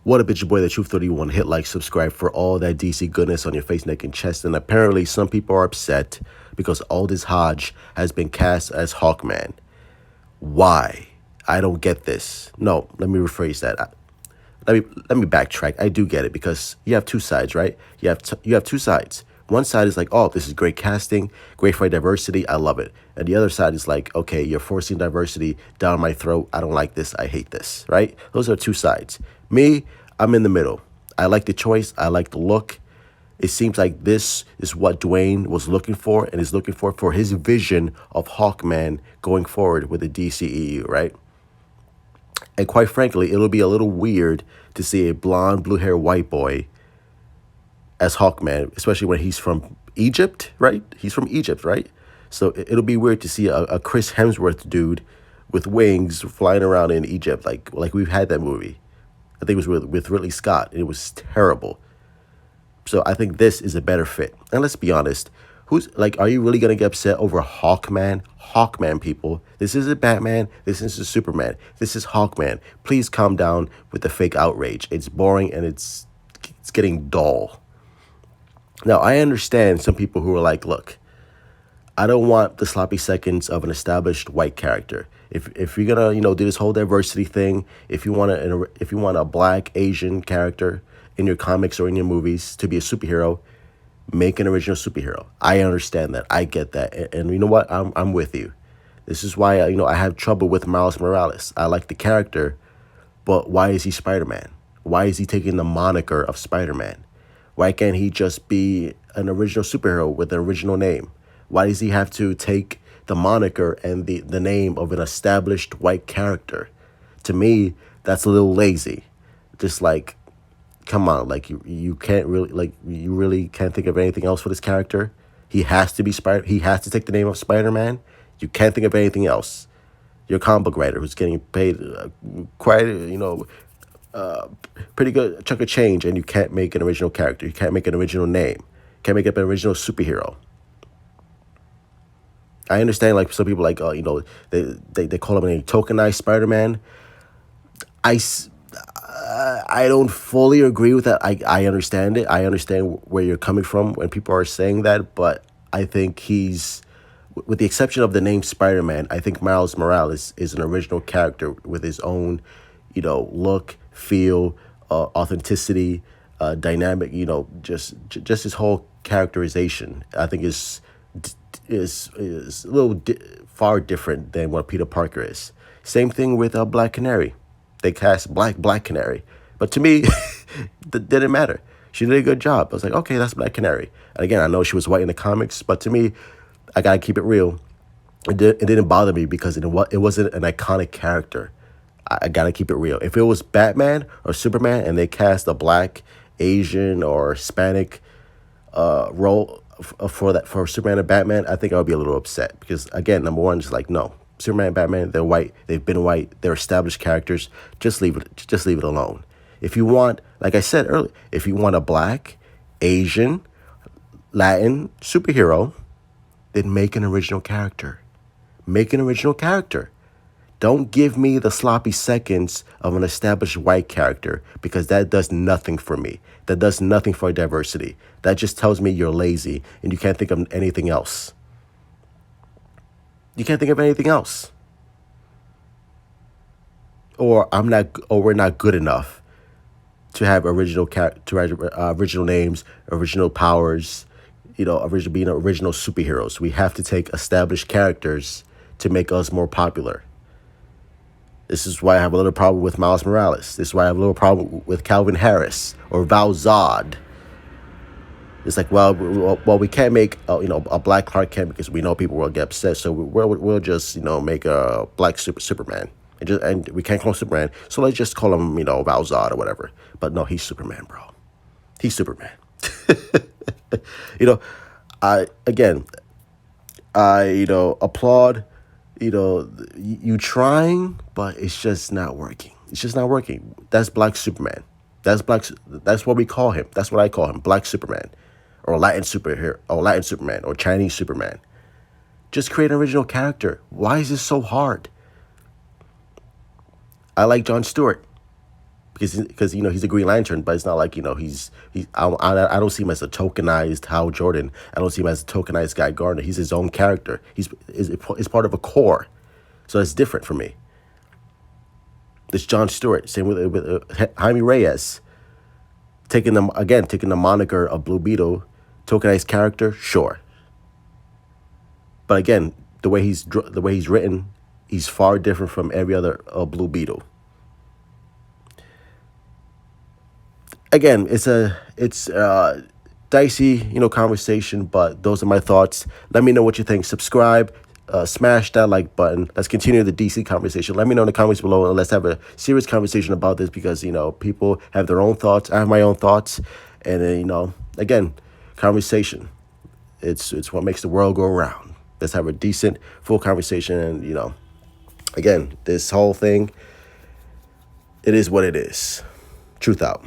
What up, it's your boy, the Truth 31. Hit like, subscribe for all that DC goodness on your face, neck, and chest. And apparently, some people are upset because Aldis Hodge has been cast as Hawkman. Why? I don't get this. No, let me rephrase that. Let me backtrack. I do get it because you have two sides, right? You have two sides. One side is like, oh, this is great casting, great for diversity. I love it. And the other side is like, okay, you're forcing diversity down my throat. I don't like this. I hate this, right? Those are two sides. Me, I'm in the middle. I like the choice. I like the look. It seems like this is what Dwayne was looking for and is looking for his vision of Hawkman going forward with the DCEU, right? And quite frankly, it'll be a little weird to see a blonde, blue-haired white boy as Hawkman, especially when he's from Egypt, right? He's from Egypt, right? So it'll be weird to see a Chris Hemsworth dude with wings flying around in Egypt, like we've had that movie. I think it was with Ridley Scott. It was terrible. So I think this is a better fit. And let's be honest, are you really gonna get upset over Hawkman? Hawkman, people. This isn't Batman. This isn't Superman. This is Hawkman. Please calm down with the fake outrage. It's boring and it's getting dull. Now, I understand some people who are like, look, I don't want the sloppy seconds of an established white character. If you're gonna, do this whole diversity thing, if you want a black Asian character in your comics or in your movies to be a superhero, make an original superhero. I understand that. I get that. And you know what? I'm with you. This is why I have trouble with Miles Morales. I like the character, but why is he Spider-Man? Why is he taking the moniker of Spider-Man? Why can't he just be an original superhero with an original name? Why does he have to take the moniker and the name of an established white character? To me, that's a little lazy. Just like, come on, like you can't really you really can't think of anything else for this character. He has to be he has to take the name of Spider-Man. You can't think of anything else. You're a comic book writer who's getting paid quite pretty good chunk of change, and you can't make an original character. You can't make an original name. You can't make up an original superhero. I understand, like, some people, like, they call him a tokenized Spider-Man. I don't fully agree with that. I understand it. I understand where you're coming from when people are saying that, but I think with the exception of the name Spider-Man, I think Miles Morales is an original character with his own, look, feel, authenticity, dynamic, just his whole characterization, I think is a little far different than what Peter Parker is. Same thing with Black Canary. They cast Black Canary, but to me, that didn't matter. She did a good job. I was like, okay, that's Black Canary. And again, I know she was white in the comics, but to me, I gotta keep it real. It didn't bother me because it wasn't an iconic character. I gotta keep it real. If it was Batman or Superman and they cast a black, Asian, or Hispanic role for Superman and Batman, I think I would be a little upset because, again, number one, just like, no, Superman and Batman, they're white, they've been white, they're established characters. Just leave it alone. If you want, like I said earlier, if you want a black, Asian, Latin superhero, then make an original character. Make an original character. Don't give me the sloppy seconds of an established white character because that does nothing for me. That does nothing for diversity. That just tells me you're lazy and you can't think of anything else. You can't think of anything else. Or we're not good enough to have original names, original powers, being original superheroes. We have to take established characters to make us more popular. This is why I have a little problem with Miles Morales. This is why I have a little problem with Calvin Harris or Val Zod. It's like, well, we can't make a black Clark Kent because we know people will get upset. So we'll just make a black Superman, and we can't call him Superman. So let's just call him Val Zod or whatever. But no, he's Superman, bro. He's Superman. I applaud. You trying, but it's just not working. It's just not working. That's Black Superman. That's what we call him. That's what I call him, Black Superman, or Latin superhero, or Latin Superman, or Chinese Superman. Just create an original character. Why is this so hard? I like Jon Stewart. because he's a Green Lantern, but it's not like he's I don't see him as a tokenized Hal Jordan. I don't see him as a tokenized Guy Gardner. He's his own character. Is part of a core, so it's different for me. This John Stewart, same with Jaime Reyes, taking the moniker of Blue Beetle, tokenized character, sure. But again, the way he's written, he's far different from every other Blue Beetle. Again, it's dicey, conversation, but those are my thoughts. Let me know what you think. Subscribe, smash that like button. Let's continue the DC conversation. Let me know in the comments below, and let's have a serious conversation about this, because people have their own thoughts. I have my own thoughts, and then again, conversation. It's what makes the world go around. Let's have a decent, full conversation, and again, this whole thing, it is what it is. Truth out.